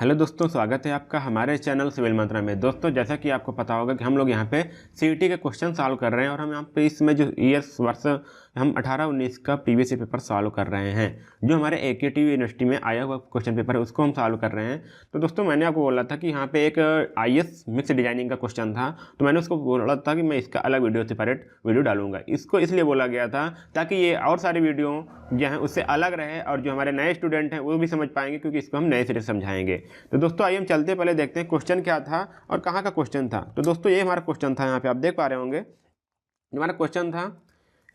Hello दोस्तों, स्वागत है आपका हमारे चैनल सिविल मंत्रा में। दोस्तों, जैसा कि आपको पता होगा कि हम लोग यहाँ पे सीईटी के क्वेश्चन सॉल्व कर रहे हैं और हम यहाँ पे इसमें जो वर्ष हम 18-19 का प्रीवियस पेपर सॉल्व कर रहे हैं। जो हमारे एकेटी यूनिवर्सिटी में आया हुआ क्वेश्चन पेपर है उसको हम सॉल्व कर रहे हैं। तो दोस्तों, मैंने आपको बोला था कि यहाँ पे एक आईएएस मिक्स डिजाइनिंग का क्वेश्चन था, तो मैंने उसको बोला था कि मैं इसका अलग वीडियो सेपरेट वीडियो डालूंगा। इसको इसलिए बोला गया था ताकि ये और सारे वीडियो जो हैं उससे अलग रहे और जो हमारे नए स्टूडेंट हैं वो भी समझ पाएंगे, क्योंकि इसको हम नए सिरे से समझाएंगे। तो दोस्तों, आइए हम चलते पहले देखते हैं क्वेश्चन क्या था और कहाँ का क्वेश्चन था। तो दोस्तों, ये हमारा क्वेश्चन था, यहाँ पे आप देख पा रहे होंगे जो हमारा क्वेश्चन था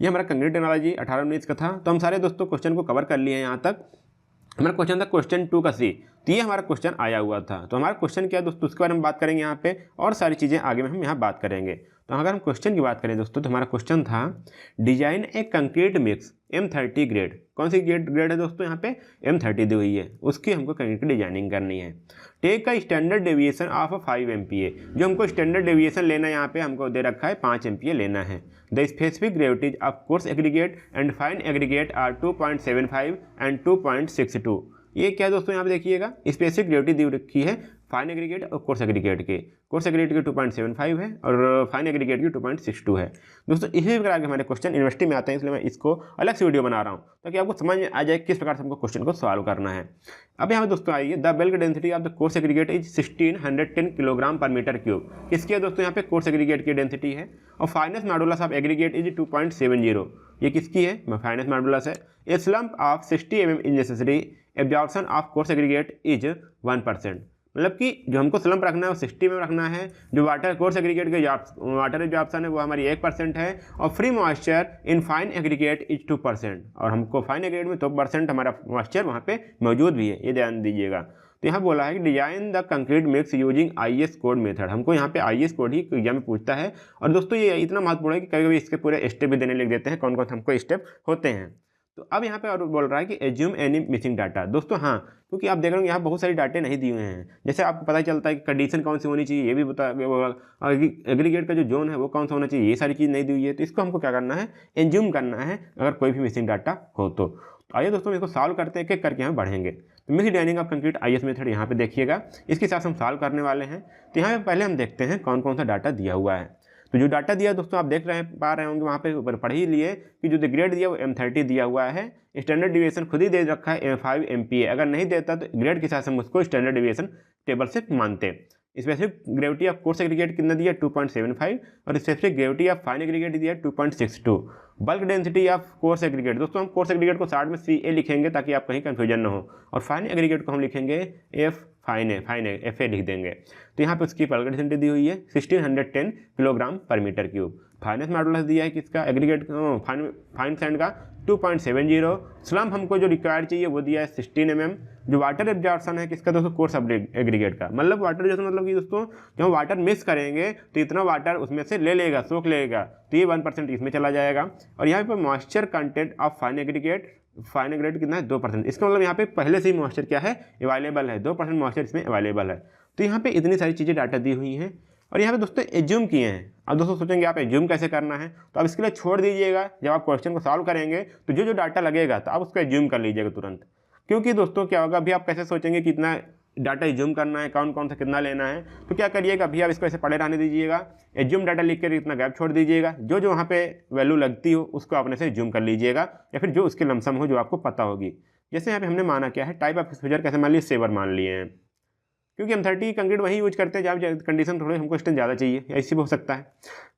ये हमारा कंक्रीट टेक्नोलॉजी 18-19 का था। तो हम सारे दोस्तों क्वेश्चन को कवर कर लिए हैं। यहाँ तक हमारा क्वेश्चन था क्वेश्चन 2 का सी, तो ये हमारा क्वेश्चन आया हुआ था। तो हमारा क्वेश्चन क्या है दोस्तों, उसके बारे में बात करेंगे यहाँ पे, और सारी चीज़ें आगे में हम यहाँ बात करेंगे। तो अगर हम क्वेश्चन की बात करें दोस्तों, तो हमारा क्वेश्चन था डिजाइन ए कंक्रीट मिक्स M30 ग्रेड। कौन सी ग्रेड है दोस्तों, यहाँ पे M30 दी हुई है, उसकी हमको कंक्रीट की डिजाइनिंग करनी है। टेक का स्टैंडर्ड डेविएशन ऑफ 5 MPa, जो हमको स्टैंडर्ड डेविएशन लेना है यहाँ पे हमको दे रखा है 5 MPa लेना है। The specific gravities of coarse aggregate and fine aggregate are 2.75 and 2.62। ये क्या दोस्तों, यहाँ पे देखिएगा स्पेसिफिक ग्रेविटी दी रखी है फाइन एग्रीगेट और कोर्स एग्रीगेट के। कोर्स एग्रीगेट के 2.75 है और फाइन एग्रीगेट की 2.62 है। दोस्तों, इसी प्रकार के हमारे क्वेश्चन यूनिवर्सिटी में आते हैं, इसलिए मैं इसको अलग से वीडियो बना रहा हूँ ताकि आपको समझ में आ जाए किस प्रकार से हमको क्वेश्चन को सॉल्व करना है। अब यहाँ दोस्तों आइए, the bulk density of the course aggregate is 1610 kilogram पर मीटर क्यूब। किसकी है दोस्तों, यहाँ पे कोर्स एग्रीगेट की डेंसिटी है। और fineness modulus of aggregate is 2.70। ये किसकी है, फाइनेस मॉडुलस है। A slump of 60 mm is necessary, absorption of coarse aggregate is 1%। मतलब कि जो हमको स्लम्प रखना है वो 60 में रखना है। जो वाटर कोर्स एग्रीगेट के वाटर एब्जॉर्प्शन है वो हमारी 1% है। और free moisture in fine aggregate is 2%। और हमको फाइन एग्रीगेट में 2% हमारा मॉइस्चर वहाँ पे मौजूद भी है, ये ध्यान दीजिएगा। तो यहाँ बोला है कि design the concrete mix using IS code method. हमको यहाँ पे IS कोड ही एग्जाम में पूछता है। और दोस्तों, ये इतना महत्वपूर्ण है कि कभी कभी इसके पूरे स्टेप भी देने लिख देते हैं, कौन कौन से हमको स्टेप होते हैं। तो अब यहाँ पे और बोल रहा है कि एज्यूम एनी मिसिंग डाटा। दोस्तों हाँ, क्योंकि आप देख रहे हो यहाँ बहुत सारी डाटे नहीं दिए हुए हैं। जैसे आपको पता चलता है कि कंडीशन कौन सी होनी चाहिए, ये भी बता, एग्रीगेट का जो जोन है वो कौन सा होना चाहिए, ये सारी चीज़ नहीं दी हुई है। तो इसको हमको क्या करना है, एज्यूम करना है अगर कोई भी मिसिंग डाटा हो तो। आइए दोस्तों, इसको सॉल्व करते हैं, एक करके हम बढ़ेंगे। तो mix designing of concrete IS method यहाँ पे देखिएगा, इसके साथ हम सॉल्व करने वाले हैं। तो यहाँ पे पहले हम देखते हैं कौन कौन सा डाटा दिया हुआ है। तो जो डाटा दिया दोस्तों आप देख पा रहे होंगे वहाँ पे ऊपर पढ़ ही लिए कि जो ग्रेड दिया वो M30 दिया हुआ है। स्टैंडर्ड डिविएशन खुद ही दे रखा है 5 MPa। अगर नहीं देता तो ग्रेड के साथ हम उसको स्टैंडर्ड डिविएशन टेबल से मानते। Specific gravity of coarse aggregate कितना दिया 2.75 और specific gravity of fine aggregate दिया 2.62। Bulk density of coarse aggregate, दोस्तों हम कोर्स एग्रीगेट को शार्ट में CA लिखेंगे ताकि आप कहीं कंफ्यूजन ना हो। और फाइन एग्रीगेट को हम लिखेंगे FA लिख देंगे। तो यहाँ पे उसकी बल्क डेंसिटी दी हुई है 1610 किलोग्राम पर मीटर क्यूब। फाइनेस मॉडुलस दिया है किसका, एग्रीगेट फाइन सैंड का 2.70। स्लम्प हमको जो रिक्वायर्ड चाहिए वो दिया है 16 mm। जो वाटर एब्जॉर्प्शन है किसका दोस्तों, कोर्स एग्रीगेट का। मतलब वाटर जैसे मतलब कि दोस्तों जब हम वाटर मिक्स करेंगे तो इतना वाटर उसमें से ले लेगा, सोख लेगा, तो ये 1% इसमें चला जाएगा। और यहाँ पे moisture content of fine aggregate कितना है 2%। इसका मतलब यहाँ पे पहले से ही मॉइस्चर क्या है, अवेलेबल है, 2% मॉइस्चर इसमें अवेलेबल है। तो यहाँ पे इतनी सारी चीज़ें डाटा दी हुई हैं और यहाँ पे दोस्तों एज्यूम किए हैं। अब दोस्तों सोचेंगे आप एज्यूम कैसे करना है, तो आप इसके लिए छोड़ दीजिएगा। जब आप क्वेश्चन को सॉल्व करेंगे तो जो जो डाटा लगेगा तो आप उसको एज्यूम कर लीजिएगा तुरंत। क्योंकि दोस्तों क्या होगा, अभी आप कैसे सोचेंगे कि इतना डाटा एज्यूम करना है, कौन कौन सा कितना लेना है। तो क्या करिएगा, अभी आप इसको ऐसे पढ़े रहने दीजिएगा, एज्यूम डाटा लिख कर इतना गैप छोड़ दीजिएगा। जो जो वहाँ पे वैल्यू लगती हो उसको अपने से एज्यूम कर लीजिएगा, या फिर जो उसके लमसम हो जो आपको पता होगी। जैसे यहाँ पे हमने माना क्या है, टाइप ऑफ एक्सपोजर कैसे मान लिए, सेवर मान लिए हैं। क्योंकि M30 कंक्रीट वही यूज करते हैं जहाँ कंडीशन थोड़े हमको स्ट्रेंथ ज़्यादा चाहिए, ऐसी भी हो सकता है।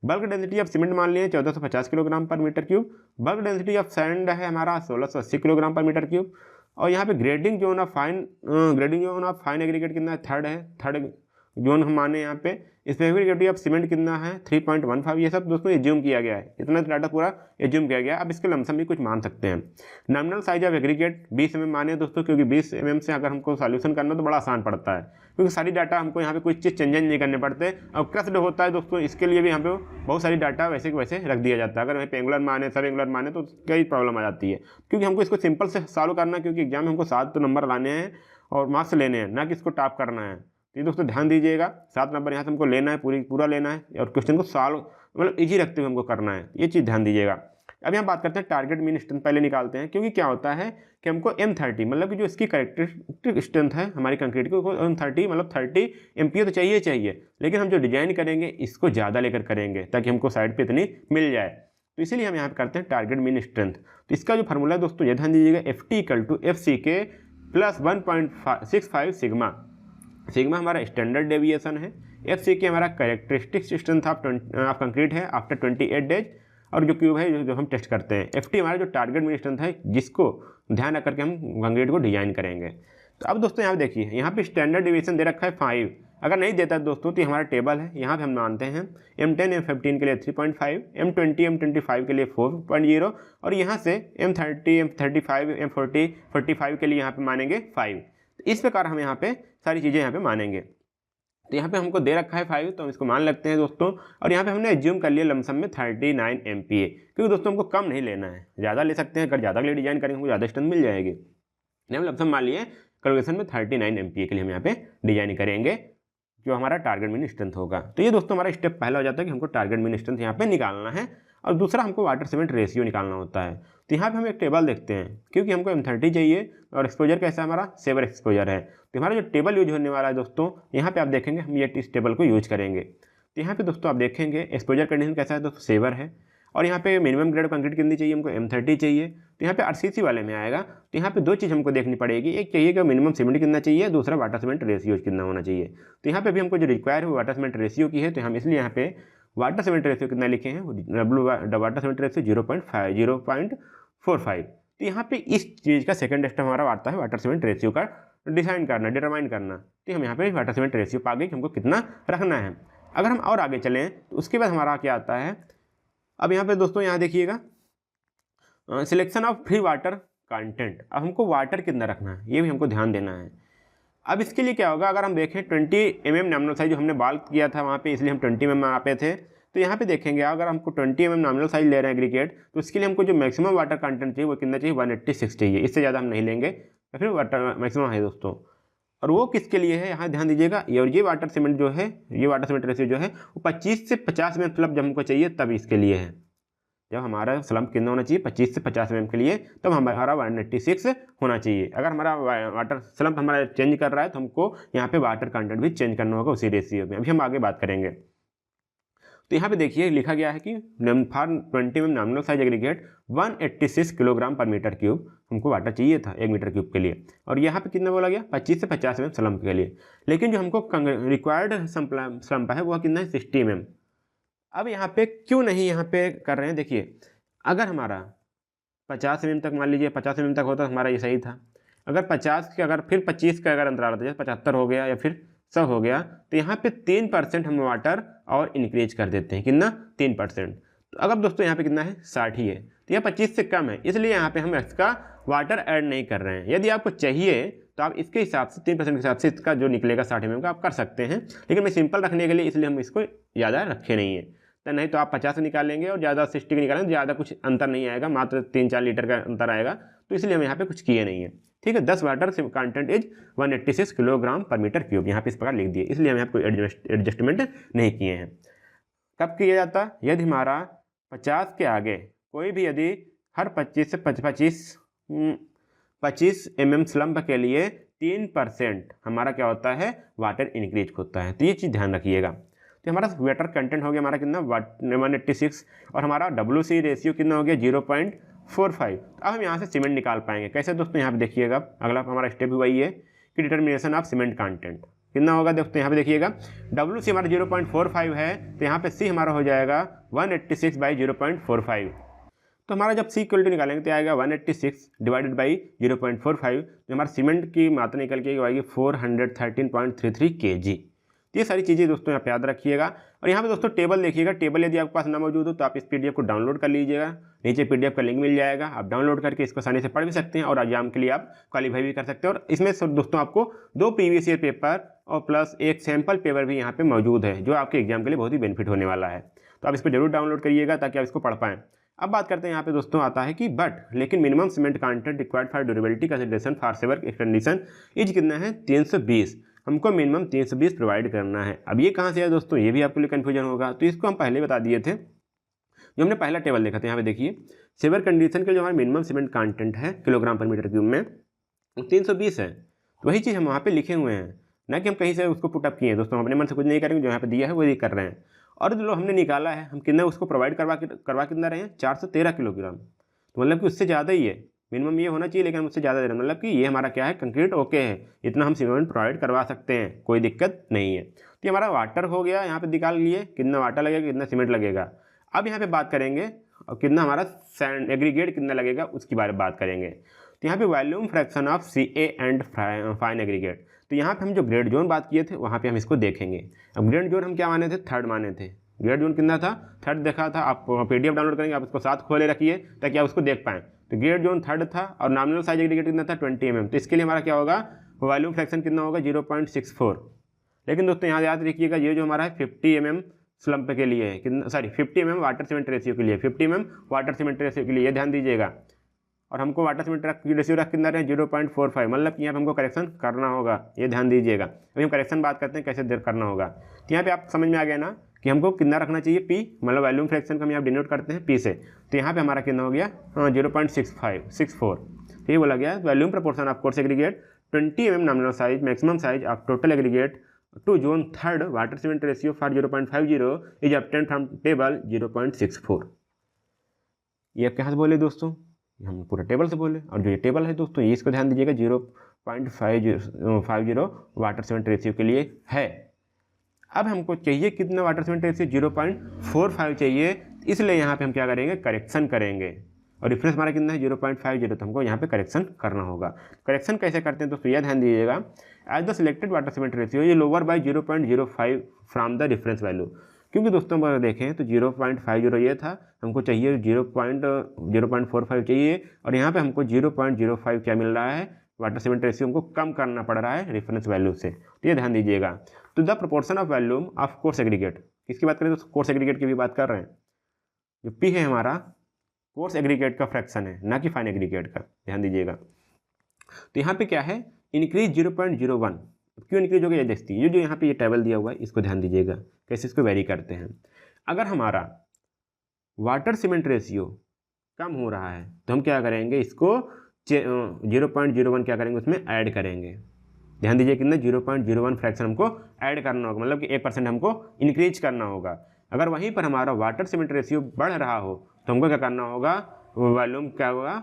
बल्क डेंसिटी ऑफ सीमेंट मान लिए 1450 किलोग्राम पर metre cube. Bulk density of sand है हमारा 1680 किलोग्राम पर मीटर क्यूब। और यहाँ पे grading zone of fine aggregate कितना है, थर्ड जोन हम माने यहाँ पे। स्पेसिफिक ग्रेविटी ऑफ सीमेंट कितना है 3.15। ये सब दोस्तों एज्यूम किया गया है, इतना डाटा पूरा एज्यूम किया गया है। अब इसके लमसम भी कुछ मान सकते हैं। Nominal size of aggregate 20 mm माने दोस्तों, क्योंकि 20 mm से अगर हमको सॉल्यूशन करना तो बड़ा आसान पड़ता है, क्योंकि सारी डाटा हमको यहाँ पे कुछ चीज़ चेंज नहीं करने पड़ते। और क्रस्ड होता है दोस्तों, इसके लिए भी यहाँ पे बहुत सारी डाटा वैसे के वैसे रख दिया जाता है। अगर वहीं पे एंगुलर माने, सब एंगुलर माने तो कई प्रॉब्लम आ जाती है, क्योंकि हमको इसको सिंपल से सॉल्व करना है। क्योंकि एग्जाम में हमको 7 नंबर लाने हैं और मार्क्स लेने हैं, ना कि इसको टॉप करना है। तो ये दोस्तों ध्यान दीजिएगा, 7 नंबर यहाँ से हमको लेना है, पूरा लेना है। और क्वेश्चन को सॉल्व मतलब ईजी रखते हुए हमको करना है, ये चीज़ ध्यान दीजिएगा। अब यहाँ बात करते हैं टारगेट मीन स्ट्रेंथ पहले निकालते हैं, क्योंकि क्या होता है कि हमको M30 मतलब कि जो इसकी कैरेक्टरिस्टिक स्ट्रेंथ है हमारी कंक्रीट की M30 मतलब 30 MPa तो चाहिए, लेकिन हम जो डिजाइन करेंगे इसको ज़्यादा लेकर करेंगे ताकि हमको साइड पे इतनी मिल जाए। तो इसीलिए हम यहाँ पे करते हैं टारगेट मीन स्ट्रेंथ। तो इसका जो फार्मूला है दोस्तों ये ध्यान दीजिएगा, FT=FCK + 1.65 सिग्मा। सिग्मा हमारा स्टैंडर्ड डेविएशन है, FCK हमारा कैरेक्टरिस्टिक स्ट्रेंथ ऑफ कंक्रीट है आफ्टर 28 डेज, और जो क्यूब है जो हम टेस्ट करते हैं। FT हमारा जो टारगेट मीन स्ट्रेंथ है जिसको ध्यान रख करके हम कंक्रीट को डिजाइन करेंगे। तो अब दोस्तों यहाँ देखिए, यहाँ पे स्टैंडर्ड डेविएशन दे रखा है 5, अगर नहीं देता दोस्तों तो हमारा टेबल है, यहाँ पे हम मानते हैं M10 M15 के लिए 3.5, M20 M25 के लिए 4.0, और यहाँ से M30 M35 M40 45 के लिए यहाँ पे मानेंगे 5। तो इस प्रकार हम यहाँ पे सारी चीज़ें यहाँ पे मानेंगे। तो यहाँ पे हमको दे रखा है 5, तो हम इसको मान लगते हैं दोस्तों। और यहाँ पे हमने एज्यूम कर लिया लमसम में 39 MPa, क्योंकि दोस्तों हमको कम नहीं लेना है, ज़्यादा ले सकते हैं, अगर ज़्यादा के लिए डिजाइन करेंगे हमको ज़्यादा स्ट्रेंथ मिल जाएगी। हम लमसम मान लिए कैलकुलेशन में 39 MPa के लिए हम यहाँ पे डिजाइन करेंगे जो हमारा टारगेट मीन स्ट्रेंथ होगा। तो ये दोस्तों हमारा स्टेप पहला हो जाता है कि हमको टारगेट मीन स्ट्रेंथ यहाँ पे निकालना है, और दूसरा हमको वाटर सीमेंट रेशियो निकालना होता है। तो यहाँ पे हम एक टेबल देखते हैं, क्योंकि हमको M30 चाहिए और एक्सपोजर कैसा है हमारा सेवर एक्सपोजर है। तो हमारा जो टेबल यूज होने वाला है दोस्तों, यहाँ पे आप देखेंगे हम ये इस टेबल को यूज करेंगे। तो यहाँ पे दोस्तों आप देखेंगे एक्सपोजर कंडीशन कैसा है दोस्तों, सेवर है, और यहाँ पे मिनिमम ग्रेड कंक्रीट कितनी चाहिए हमको, M30 चाहिए। तो यहाँ पे RCC वाले में आएगा। तो यहाँ पे दो चीज़ हमको देखनी पड़ेगी, एक चाहिए कि मिनिमम सीमेंट कितना चाहिए, दूसरा वाटर सीमेंट रेशियो कितना होना चाहिए। तो यहाँ पे भी हमको जो रिक्वायर है वो वाटर सीमेंट रेशियो की है, तो हम इसलिए यहाँ पे वाटर सीमेंट रेशियो कितना लिखे हैं, वाटर सीमेंट रेशियो 0.45। तो यहाँ पे इस चीज़ का सेकंड स्टेप हमारा आता है वाटर सीमेंट रेशियो का डिसाइन करना, डिटरमाइन करना। तो हम यहाँ पे वाटर सीमेंट रेशियो पा गए कि हमको कितना रखना है। अगर हम और आगे चलें तो उसके बाद हमारा क्या आता है, अब यहाँ पे दोस्तों यहाँ देखिएगा selection of free water content. अब हमको वाटर कितना रखना है ये भी हमको ध्यान देना है। अब इसके लिए क्या होगा, अगर हम देखें 20 mm नॉमिनल साइज जो हमने बाल किया था वहाँ पे, इसलिए हम 20 mm मापे थे। तो यहाँ पे देखेंगे अगर हमको 20 mm नॉमिनल साइज ले रहे हैं एग्रीगेट, तो इसके लिए हमको जो मैक्सिमम वाटर कंटेंट चाहिए वो कितना चाहिए, 186 चाहिए, इससे ज़्यादा हम नहीं लेंगे, या फिर वाटर मैक्सिमम है दोस्तों। और वो किसके लिए है यहाँ ध्यान दीजिएगा, ये वाटर सीमेंट जो है, ये वाटर सीमेंट रेशियो जो है वो 25 से 50 mm स्लम्प जब हमको चाहिए तब इसके लिए है। जब हमारा स्लम्प कितना होना चाहिए, 25 से 50 mm के लिए, तब हमारा 186 होना चाहिए। अगर हमारा वाटर स्लम्प हमारा चेंज कर रहा है तो हमको यहाँ पे वाटर कंटेंट भी चेंज करना होगा उसी रेशियो में। अभी हम आगे बात करेंगे। तो यहाँ पे देखिए लिखा गया है कि for 20 mm nominal size aggregate 186 kilogram पर मीटर क्यूब हमको वाटर चाहिए था 1 मीटर क्यूब के लिए, और यहाँ पे कितना बोला गया 25 से 50 mm स्लम्प के लिए। लेकिन जो हमको रिक्वायर्ड स्लम्प है वो कितना है 60 mm। अब यहाँ पे क्यों नहीं यहाँ पे कर रहे हैं, देखिए अगर हमारा 50 mm तक, मान लीजिए 50 mm तक होता तो हमारा ये सही था। अगर 50 के अगर फिर 25 का अगर अंतराल आता, जैसे 75 हो गया या फिर 100 हो गया, तो यहाँ पे 3% हम वाटर और इंक्रीज कर देते हैं, कितना 3%। तो अगर दोस्तों यहाँ पे कितना है 60 है, तो यह 25 से कम है, इसलिए यहाँ पे हम इसका वाटर ऐड नहीं कर रहे हैं। यदि आपको चाहिए तो आप इसके हिसाब से 3% के हिसाब से इसका जो निकलेगा 60 mm का आप कर सकते हैं, लेकिन मैं सिंपल रखने के लिए इसलिए हम इसको ज़्यादा रखे नहीं है। तो नहीं तो आप 50 से निकालेंगे और ज़्यादा 60 के निकालेंगे, ज़्यादा कुछ अंतर नहीं आएगा, मात्र 3-4 लीटर का अंतर आएगा। तो इसलिए हम यहाँ पे कुछ किए नहीं है, ठीक है। 10 वाटर कंटेंट इज 186 किलोग्राम पर मीटर क्यूब, यहाँ पे इस प्रकार लिख दिए, इसलिए हम यहाँ कोई एडजस्टमेंट नहीं किए हैं। कब किया जाता, यदि हमारा 50 के आगे कोई भी, यदि हर 25 से 25 mm स्लम्प के लिए 3% हमारा क्या होता है, वाटर इंक्रीज होता है। तो ये चीज़ ध्यान रखिएगा। तो हमारा वाटर कंटेंट हो गया हमारा कितना 186, और हमारा WC रेशियो कितना हो गया 0.45। अब हम यहाँ से सीमेंट निकाल पाएंगे कैसे दोस्तों, यहाँ पे देखिएगा अगला हमारा स्टेप वही है कि डिटर्मिनेशन ऑफ सीमेंट कंटेंट कितना होगा दोस्तों। यहाँ पे देखिएगा WC हमारा 0.45 है, तो यहाँ पे C हमारा हो जाएगा 186/0.45। तो हमारा जब C इक्वलिटी निकालेंगे तो आएगा 186 डिवाइडेड बाई 0.45, तो हमारा सीमेंट की मात्रा निकल के आएगी 413.33 kg। ये सारी चीज़ें दोस्तों यहाँ पे याद रखिएगा। और यहाँ पे दोस्तों टेबल देखिएगा, टेबल यदि आपके पास ना मौजूद हो तो आप इस PDF को डाउनलोड कर लीजिएगा, नीचे PDF का लिंक मिल जाएगा, आप डाउनलोड करके इसको आसानी से पढ़ भी सकते हैं और एग्जाम के लिए आप क्वालीफाई भी कर सकते हैं। और इसमें सब दोस्तों आपको 2 प्रीवियस ईयर पेपर और प्लस एक सैम्पल पेपर भी यहाँ पे मौजूद है, जो आपके एग्जाम के लिए बहुत ही बेनिफिट होने वाला है। तो आप इस पर जरूर डाउनलोड करिएगा ताकि आप इसको पढ़ पाएँ। अब बात करते हैं यहाँ पे दोस्तों आता है कि लेकिन minimum cement content required for durability consideration for severe condition is कितना है 320, हमको मिनिमम 320 प्रोवाइड करना है। अब ये कहाँ से है दोस्तों, ये भी आपके लिए कन्फ्यूजन होगा, तो इसको हम पहले बता दिए थे। जो हमने पहला टेबल देखा था, यहाँ पे देखिए सिवियर कंडीशन के जो हमारा मिनिमम सीमेंट कंटेंट है किलोग्राम पर मीटर क्यूब में 320 है। तो वही चीज़ हम वहाँ पे लिखे हुए हैं, ना कि हम कहीं से उसको पुटअप किए हैं दोस्तों, हम अपने मन से कुछ नहीं करेंगे, जो यहाँ पे दिया है वही कर रहे हैं। और जो हमने निकाला है हम कितना उसको प्रोवाइड करवा कितना रहे हैं 413 किलोग्राम, तो मतलब कि उससे ज़्यादा ही है, मिनिमम ये होना चाहिए लेकिन हम उससे ज़्यादा दे रहे हैं, मतलब कि ये हमारा क्या है कंक्रीट ओके है, इतना हम सीमेंट प्रोवाइड करवा सकते हैं, कोई दिक्कत नहीं है। तो ये हमारा वाटर हो गया, यहाँ पे निकाल लिए कितना वाटर लगेगा कितना सीमेंट लगेगा। अब यहाँ पे बात करेंगे और कितना हमारा सैंड एग्रीगेट कितना लगेगा उसकी बारे में बात करेंगे। तो यहाँ पे volume fraction of CA and fine aggregate, तो यहाँ पे हम जो ग्रेड जोन बात किए थे वहाँ पे हम इसको देखेंगे। अब ग्रेड जोन हम क्या माने थे, थर्ड माने थे। ग्रेड जोन कितना था, थर्ड देखा था, आप PDF डाउनलोड करेंगे, आप उसको साथ खोले रखिए ताकि आप उसको देख पाएँ। तो ग्रेड जोन थर्ड था और नॉमिनल साइज एग्रीगेट कितना था 20 mm। तो इसके लिए हमारा क्या होगा, वॉल्यूम फ्रैक्शन कितना होगा 0.64। लेकिन दोस्तों यहाँ याद रखिएगा ये जो हमारा है 50 mm स्लम्प के लिए है, कितना 50 mm वाटर सीमेंट रेशियो के लिए, 50 mm वाटर सीमेंट रेशियो के लिए, ये ध्यान दीजिएगा। और हमको वाटर सीमेंट रेशियो रख कितना रहे 0.45, मतलब कि यहाँ पे हमको करेक्शन करना होगा, ये ध्यान दीजिएगा। अभी हम करेक्शन बात करते हैं कैसे करना होगा। तो यहाँ पे आप समझ में आ गया ना कि हमको कितना रखना चाहिए P, मतलब वॉल्यूम फ्रैक्शन का हम यहाँ डिनोट करते हैं P से। तो यहाँ पे हमारा कितना हो गया 0.64। तो ये बोला गया volume proportion of coarse aggregate 20 mm nominal size maximum size of total aggregate to zone third water cement ratio for 0.50 is obtained from table 0.64। ये आप कहाँ से बोले दोस्तों, हम पूरा टेबल से बोले। और जो ये टेबल है दोस्तों ये इसको ध्यान दीजिएगा 0.50 वाटर सीमेंट रेशियो के लिए है। अब हमको चाहिए कितना वाटर सीमेंट रेशियो 0.45 चाहिए, इसलिए यहाँ पे हम क्या करेंगे करेक्शन करेंगे। और रेफरेंस हमारा कितना है 0.50, तो हमको यहाँ पे करेक्शन करना होगा। करेक्शन कैसे करते हैं दोस्तों, यह ध्यान दीजिएगा। As the selected water cement ratio ये lower by 0.05 from the reference value, क्योंकि दोस्तों अगर देखें तो 0.50 ये था, हमको चाहिए 0.45 चाहिए, और यहाँ पे हमको 0.05 क्या मिल रहा है वाटर सीमेंट रेशियो हमको कम करना पड़ रहा है रेफरेंस वैल्यू से। तो ये ध्यान दीजिएगा। तो the proportion of volume of coarse aggregate, किसकी बात करें तो कोर्स एग्रीगेट की भी बात कर रहे हैं। जो P है हमारा कोर्स एग्रीगेट का फ्रैक्शन है, ना कि फाइन एग्रीगेट का, ध्यान दीजिएगा। तो यहाँ पे क्या है इंक्रीज 0.01, क्यों इंक्रीज हो गया ये देखती है। ये जो यहाँ पे ये टेबल दिया हुआ है इसको ध्यान दीजिएगा कैसे इसको वेरी करते हैं। अगर हमारा वाटर सीमेंट रेशियो कम हो रहा है तो हम क्या करेंगे इसको 0.01 क्या करेंगे उसमें ऐड करेंगे। ध्यान दीजिए कितना 0.01 फ्रैक्शन हमको ऐड करना होगा, मतलब कि 1% हमको इंक्रीज करना होगा। अगर वहीं पर हमारा वाटर सीमेंट रेशियो बढ़ रहा हो तो हमको क्या करना होगा, वॉल्यूम क्या होगा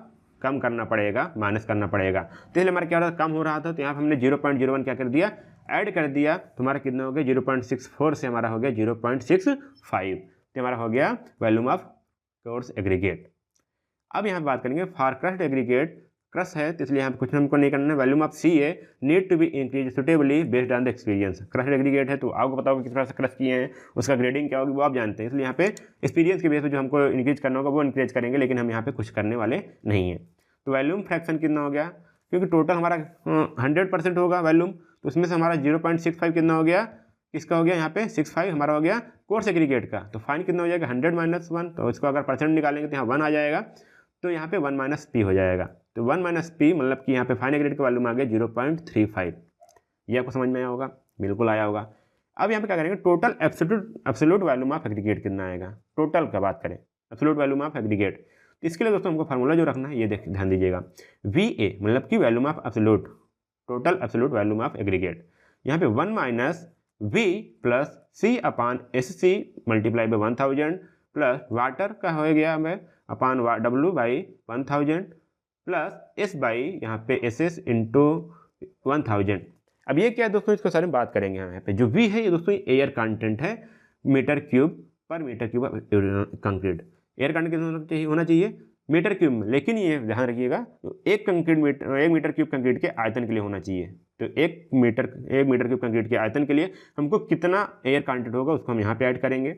कम करना पड़ेगा, माइनस करना पड़ेगा। तो इसलिए हमारा क्या हो रहा था कम हो रहा था, तो यहाँ पर हमने 0.01 क्या कर दिया ऐड कर दिया, तो हमारा कितना हो गया 0.64 से हमारा हो गया 0.65, तो हमारा हो गया वॉल्यूम ऑफ कोर्स एग्रीगेट। अब यहाँ बात करेंगे फॉर क्रस्ट एग्रीगेट, क्रश है तो इसलिए यहाँ पे कुछ हमको नहीं करना है। Volume of CA need to be increase suitably based on the experience. Crush aggregate है तो आपको पता होगा किस तरह से क्रश किए हैं, उसका ग्रेडिंग क्या होगी वो आप जानते हैं, इसलिए यहाँ पे एक्सपीरियंस के बेस पर जो हमको इंक्रीज करना होगा वो इंक्रीज करेंगे, लेकिन हम यहाँ पे कुछ करने वाले नहीं हैं। तो वॉल्यूम फ्रैक्शन कितना हो गया, क्योंकि टोटल हमारा 100% होगा वॉल्यूम, तो उसमें से हमारा 0.65 कितना हो गया, किसका हो गया यहाँ पे 65 हमारा हो गया कोर्स एग्रीगेट का। तो फाइन कितना हो जाएगा 100 - 1, तो इसको अगर परसेंट निकालेंगे तो यहाँ 1 आ जाएगा, तो यहाँ पे 1 - P हो जाएगा। तो 1 - P मतलब कि यहाँ पे फाइन एग्रीगेट का वॉल्यूम आ गया 0.35। ये आपको समझ में आया होगा, बिल्कुल आया होगा। अब यहाँ पे क्या करेंगे total absolute volume of aggregate कितना आएगा, टोटल का बात करें एब्सोल्यूट वॉल्यूम ऑफ एग्रीगेट। तो इसके लिए दोस्तों हमको फार्मूला जो रखना है ये ध्यान दीजिएगा, VA मतलब कि volume of absolute, total absolute volume of aggregate. यहाँ पे 1 - V + C/SC multiply by 1000 plus water का हो गया हमें अपान W/1000 प्लस S बाई यहाँ पे SS × 1000। अब ये क्या है दोस्तों, इसको सारे में बात करेंगे। यहाँ पे जो V है ये दोस्तों एयर कंटेंट है मीटर क्यूब पर metre cube concrete. Air content होना चाहिए मीटर क्यूब में, लेकिन ये ध्यान रखिएगा एक मीटर क्यूब कंक्रीट के आयतन के लिए होना चाहिए। तो एक मीटर क्यूब कंक्रीट के आयतन के लिए हमको कितना एयर कंटेंट होगा उसको हम यहाँ पे ऐड करेंगे।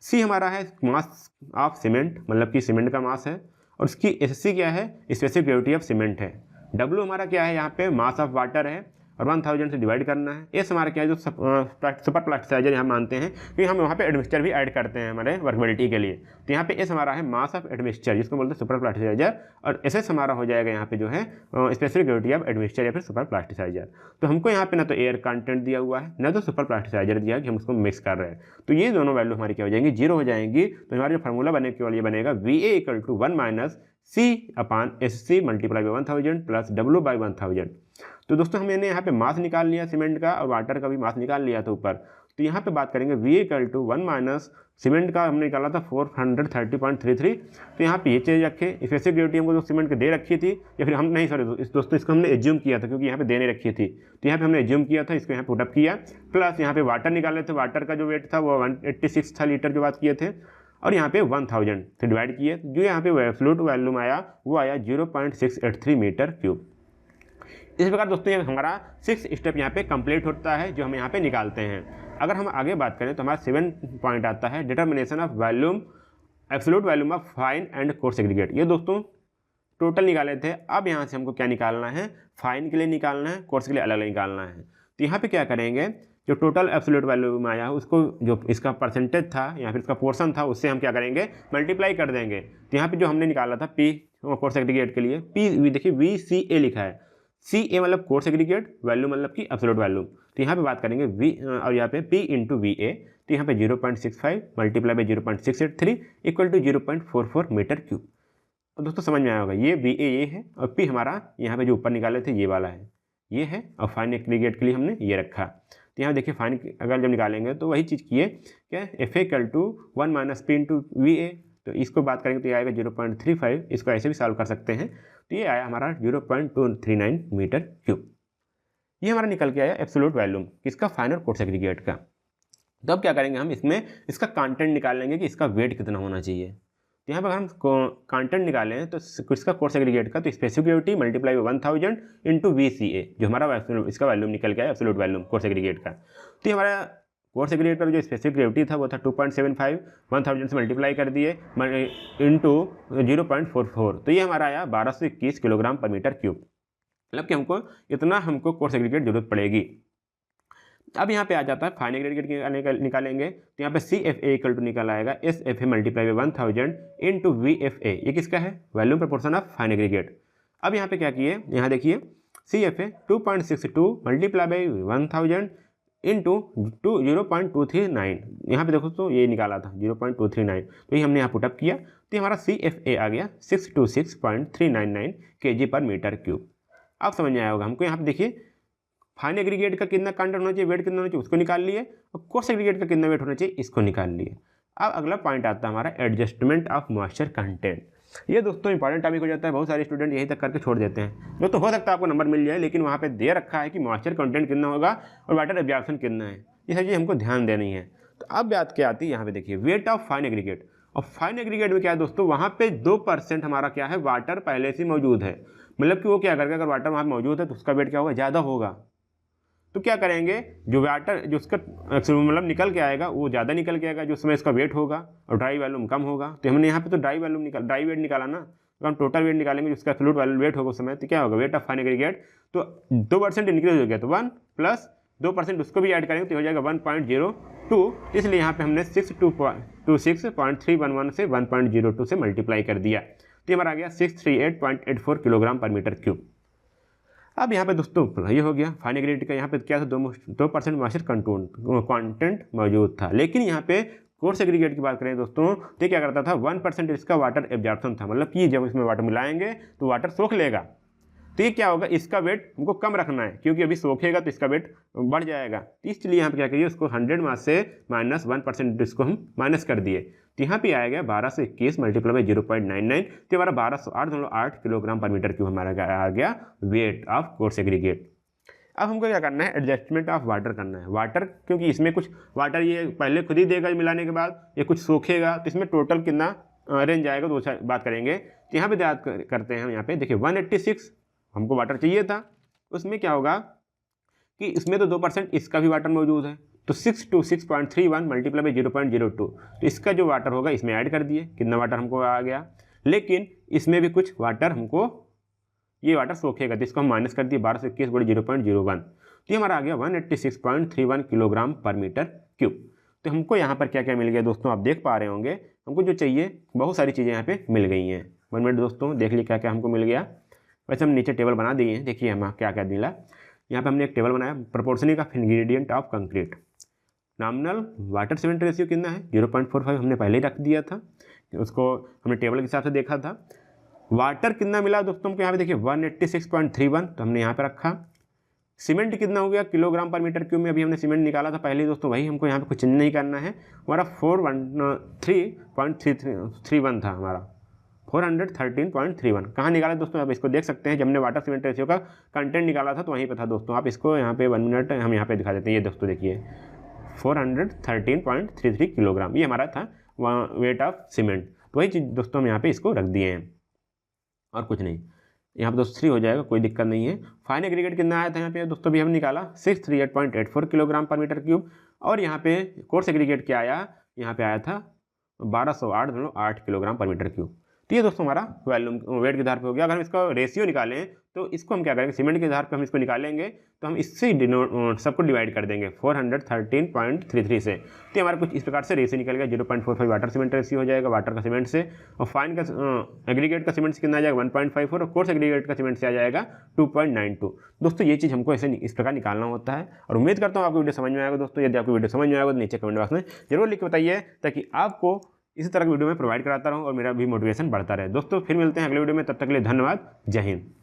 C हमारा है मास ऑफ सीमेंट, मतलब कि सीमेंट का मास है, और उसकी SC क्या है स्पेसिफिक ग्रेविटी ऑफ सीमेंट है। W हमारा क्या है यहाँ पे मास ऑफ वाटर है, और 1000 से डिवाइड करना है। एस हमारा क्या है, जो सुपर प्लास्टिसाइजर यहाँ मानते हैं, क्योंकि हम वहाँ पे एडमिक्सचर भी ऐड करते हैं हमारे वर्कबिलिटी के लिए। तो यहाँ पे एस हमारा है मास ऑफ एडमिक्सचर, जिसको बोलते हैं सुपर प्लास्टिसाइजर, और एस एस हमारा हो जाएगा यहाँ पे जो है स्पेसिफिक ग्रेविटी ऑफ एडमिक्सचर या फिर सुपर प्लास्टिसाइजर। तो हमको यहाँ पे ना तो एयर कंटेंट दिया हुआ है, ना तो सुपर प्लास्टिसाइजर दिया है कि हम उसको मिक्स कर रहे हैं। तो ये दोनों वैल्यू हमारी क्या हो जाएंगी, जीरो हो जाएंगी। तो हमारा जो फार्मूला बने केवल ये बनेगा VA equal to 1 - C/SC multiply by 1000 plus W by 1000। तो दोस्तों हमने यहाँ पे मास निकाल लिया सीमेंट का, और वाटर का भी मास निकाल लिया था ऊपर। तो यहाँ पे बात करेंगे VA इक्वल टू 1 - सीमेंट का हमने निकाला था 430.33। तो यहाँ पे ये चीज़ रखे, स्पेसिफिक ग्रेविटी हमको जो सीमेंट की दे रखी थी, या फिर हम नहीं, सॉरी दोस्तों, इसको हमने एज्यूम किया था क्योंकि यहाँ पे देने रखी थी। तो यहाँ पे हमने एज्यूम किया था, इसको यहाँ पुटअप किया, प्लस यहाँ पे वाटर निकाले थे। वाटर का जो वेट था वो 186 था लीटर जो बात किए थे, और यहाँ पे 1000 से डिवाइड किए। जो यहाँ पे एब्सोल्यूट वॉल्यूम आया वो आया 0.683 मीटर क्यूब। इस प्रकार दोस्तों ये हमारा 6 स्टेप यहाँ पे कंप्लीट होता है, जो हम यहाँ पे निकालते हैं। अगर हम आगे बात करें तो हमारा 7 पॉइंट आता है, determination of volume, absolute volume of fine and coarse aggregate. ये दोस्तों टोटल निकाले थे। अब यहाँ से हमको क्या निकालना है, फाइन के लिए निकालना है, कोर्स के लिए अलग अलग निकालना है। तो यहाँ पे क्या करेंगे, जो टोटल एब्सोल्यूट वैल्यू में आया उसको, जो इसका परसेंटेज था या फिर इसका पोर्शन था, उससे हम क्या करेंगे, मल्टीप्लाई कर देंगे। तो यहाँ पे जो हमने निकाला था पी कोर्स एग्रीगेट के लिए, पी देखिए VCA लिखा है, CA मतलब कोर्स एग्रीगेट, वैल्यू मतलब कि एब्सोल्यूट वैल्यू। तो यहाँ पे बात करेंगे V, और यहाँ पे P इंटू VA। तो यहाँ पे 0.65 multiply by 0.683 equal to 0.44 metre cube. तो दोस्तों समझ में आया होगा, ये VA ये है, और P हमारा यहाँ पे जो ऊपर निकाले थे ये वाला है, ये है, और फाइन एग्रीगेट के लिए हमने ये रखा। तो यहाँ देखिए फाइन अगर जब निकालेंगे तो वही चीज़ किए, क्या FA equal to 1 - P into VA। तो इसको बात करेंगे तो ये आएगा 0.35, इसको ऐसे भी सॉल्व कर सकते हैं। तो ये आया हमारा 0.239 मीटर क्यूब। ये हमारा निकल के आया एब्सोल्यूट वॉल्यूम किसका, फाइन और कोर्स एग्रीगेट का। तो अब क्या करेंगे, हम इसमें इसका कंटेंट निकाल लेंगे कि इसका वेट कितना होना चाहिए। तो यहाँ पर हम कंटेंट निकालें तो इसका कोर्स एग्रीगेट का, तो specific gravity multiply by 1000 into VCA, जो हमारा इसका वॉल्यूम निकल गया है एब्सोल्यूट वॉल्यूम कोर्स एग्रीगेट का। तो हमारा कोर्स एग्रीगेट का जो स्पेसिफिक ग्रेविटी था वो था 2.75, 1000 से मल्टीप्लाई कर दिए इंटू 0.44। तो ये हमारा आया 1221 किलोग्राम पर मीटर क्यूब। मतलब कि हमको कोर्स एग्रीगेट जरूरत पड़ेगी। अब यहाँ पे आ जाता है फाइन एग्रीगेट निकालेंगे। तो यहाँ पे CFA इक्वल टू निकल आएगा SFA multiply by 1000 into VFA। ये किसका है, volume proportion of fine aggregate. अब यहाँ पे क्या किए, यहाँ देखिए CFA 2.62 मल्टीप्लाई बाई 1000 इंटू 0.239। यहाँ पे देखो तो ये निकाला था 0.239, तो ये हमने यहाँ पुटअप किया। तो हमारा CFA आ गया 626.399 kg पर मीटर क्यूब। अब समझ में आया होगा हमको। यहाँ पे देखिए फाइन एग्रीगेट का कितना कंटेंट होना चाहिए, वेट कितना होना चाहिए, उसको निकाल लिए, और कोर्स एग्रीगेट का कितना वेट होना चाहिए, इसको निकाल लिए। अब अगला पॉइंट आता है हमारा एडजस्टमेंट ऑफ मॉइस्चर कंटेंट। ये दोस्तों इंपॉर्टेंट टॉपिक हो जाता है, बहुत सारे स्टूडेंट यहीं तक करके छोड़ देते हैं। दोस्तों हो सकता है आपको नंबर मिल जाए, लेकिन वहाँ पे दे रखा है कि मॉइस्चर कंटेंट कितना होगा और वाटर एब्जॉर्प्शन कितना है, ये सारी चीज़ हमको ध्यान देनी है। तो अब बात क्या आती है, यहाँ पे देखिए वेट ऑफ फाइन एग्रीगेट। और फाइन एग्रीगेट में क्या है दोस्तों, वहाँ पे 2% हमारा क्या है, वाटर पहले से मौजूद है। मतलब कि वो क्या करके, अगर वाटर वहाँ मौजूद है तो उसका वेट क्या होगा, ज़्यादा होगा। तो क्या करेंगे, जो वाटर जो उसका मतलब निकल के आएगा वो ज़्यादा निकल के आएगा, जो उसमें इसका वेट होगा, और ड्राई वॉल्यूम कम होगा। तो हमने यहाँ पे तो ड्राई वेट निकाला ना, तो हम टोटल वेट निकालेंगे, जिसका एब्सोल्यूट वेट होगा उस समय। तो क्या होगा, वेट ऑफ फाइन एग्रीगेट। तो 2% इंक्रीज हो गया, तो 1 प्लस 2% उसको भी ऐड करेंगे तो हो जाएगा 1.02। इसलिए यहाँ पे हमने 626.311 से 1.02 से मल्टीप्लाई कर दिया। तो हमारा आ गया 638.84 किलोग्राम पर मीटर क्यूब। अब यहाँ पे दोस्तों ये हो गया फाइन एग्रीगेट का। यहाँ पे क्या था, 2% मॉइस्चर कंटेंट मौजूद था। लेकिन यहाँ पे कोर्स एग्रीगेट की बात करें दोस्तों, तो क्या करता था, 1% इसका वाटर एब्जॉर्प्शन था। मतलब कि जब इसमें वाटर मिलाएंगे तो वाटर सोख लेगा। तो ये क्या होगा, इसका वेट हमको कम रखना है, क्योंकि अभी सोखेगा तो इसका वेट बढ़ जाएगा। तो इसलिए यहाँ पे क्या करिए, उसको 100 मास से -1% इसको हम माइनस कर दिए। तो यहाँ पे आएगा 1221 मल्टीप्लाई बाई 0.99। तो हमारा 1208.8 किलोग्राम पर मीटर क्यूब हमारा आ गया वेट ऑफ कोर्स एग्रीगेट। अब हमको क्या करना है, एडजस्टमेंट ऑफ वाटर करना है। वाटर, क्योंकि इसमें कुछ वाटर ये पहले खुद ही देगा मिलाने के बाद, ये कुछ सोखेगा, तो इसमें टोटल कितना रेंज आएगा तो बात करेंगे। तो यहाँ पे याद करते हैं हम, यहाँ पे देखिए 186 हमको वाटर चाहिए था। उसमें क्या होगा कि इसमें तो 2% इसका भी वाटर मौजूद है, तो 626.31 मल्टीप्लाई बाई 0.02। तो इसका जो वाटर होगा इसमें ऐड कर दिए, कितना वाटर हमको आ गया। लेकिन इसमें भी कुछ वाटर हमको, ये वाटर सोखेगा, तो इसको हम माइनस कर दिए 1221 × 0.01। तो ये हमारा आ गया 186.31 किलोग्राम पर मीटर क्यूब। तो हमको यहाँ पर क्या क्या मिल गया दोस्तों, आप देख पा रहे होंगे, हमको जो चाहिए बहुत सारी चीज़ें यहाँ पे मिल गई हैं। 1 मिनट दोस्तों, देख लिए क्या क्या हमको मिल गया। वैसे हम नीचे टेबल बना दिए हैं, देखिए हम क्या क्या मिला। यहाँ पे हमने एक टेबल बनाया, proportioning of ingredient of concrete. Nominal water cement ratio कितना है 0.45, हमने पहले ही रख दिया था, उसको हमने टेबल के हिसाब से देखा था। वाटर कितना मिला दोस्तों हमको यहाँ पे देखिए 186.31, तो हमने यहाँ पे रखा। सीमेंट कितना हो गया किलोग्राम पर मीटर क्यूब में, अभी हमने सीमेंट निकाला था पहले दोस्तों, वही हमको यहाँ पे कुछ चेंज नहीं करना है। हमारा 413.31 था हमारा, 413.31 कहाँ निकाला दोस्तों, आप इसको देख सकते हैं। जब हमने वाटर सीमेंट रेशियो का कंटेंट निकाला था तो वहीं पे था दोस्तों। आप इसको यहाँ पे 1 मिनट हम यहाँ पे दिखा देते हैं। ये दोस्तों देखिए 413.33 किलोग्राम ये हमारा था वेट ऑफ सीमेंट। तो वही चीज़ दोस्तों हम यहाँ पे इसको रख दिए हैं और कुछ नहीं। यहाँ पे दोस्तों 3 हो जाएगा, कोई दिक्कत नहीं है। फाइन एग्रीगेट कितना आया था यहाँ पे दोस्तों भी हम निकाला 638.84 किलोग्राम पर मीटर क्यूब। और यहाँ पे कोर्स एग्रीगेट क्या आया, यहाँ पे आया था 1208.8 किलोग्राम पर मीटर क्यूब। तो ये दोस्तों हमारा वॉल्यूम वेट के आधार पे हो गया। अगर हम इसका रेशियो निकालें तो इसको हम क्या करेंगे, सीमेंट के आधार पे हम इसको निकालेंगे तो हम इससे सबको डिवाइड कर देंगे 413.33 से। तो हमारा कुछ इस प्रकार से रेशियो निकल गया, 0.45 वाटर सीमेंट रेशियो हो जाएगा वाटर का सीमेंट से। और फाइन का एग्रीगेट का सीमेंट से कितना आ जाएगा 1.54 और कोर्स एग्रीगेट का सीमेंट से आ जाएगा 2.92। दोस्तों ये चीज़ हमको ऐसे इस प्रकार निकालना होता है। और उम्मीद करता हूँ आपको वीडियो समझ में आएगा दोस्तों। यदि आपको वीडियो समझ में आएगा तो नीचे कमेंट बॉक्स में जरूर लिख के बताइए, ताकि आपको इसी तरह की वीडियो में प्रोवाइड कराता रहूँ और मेरा भी मोटिवेशन बढ़ता रहे। दोस्तों फिर मिलते हैं अगले वीडियो में, तब तक के लिए धन्यवाद, जय हिंद।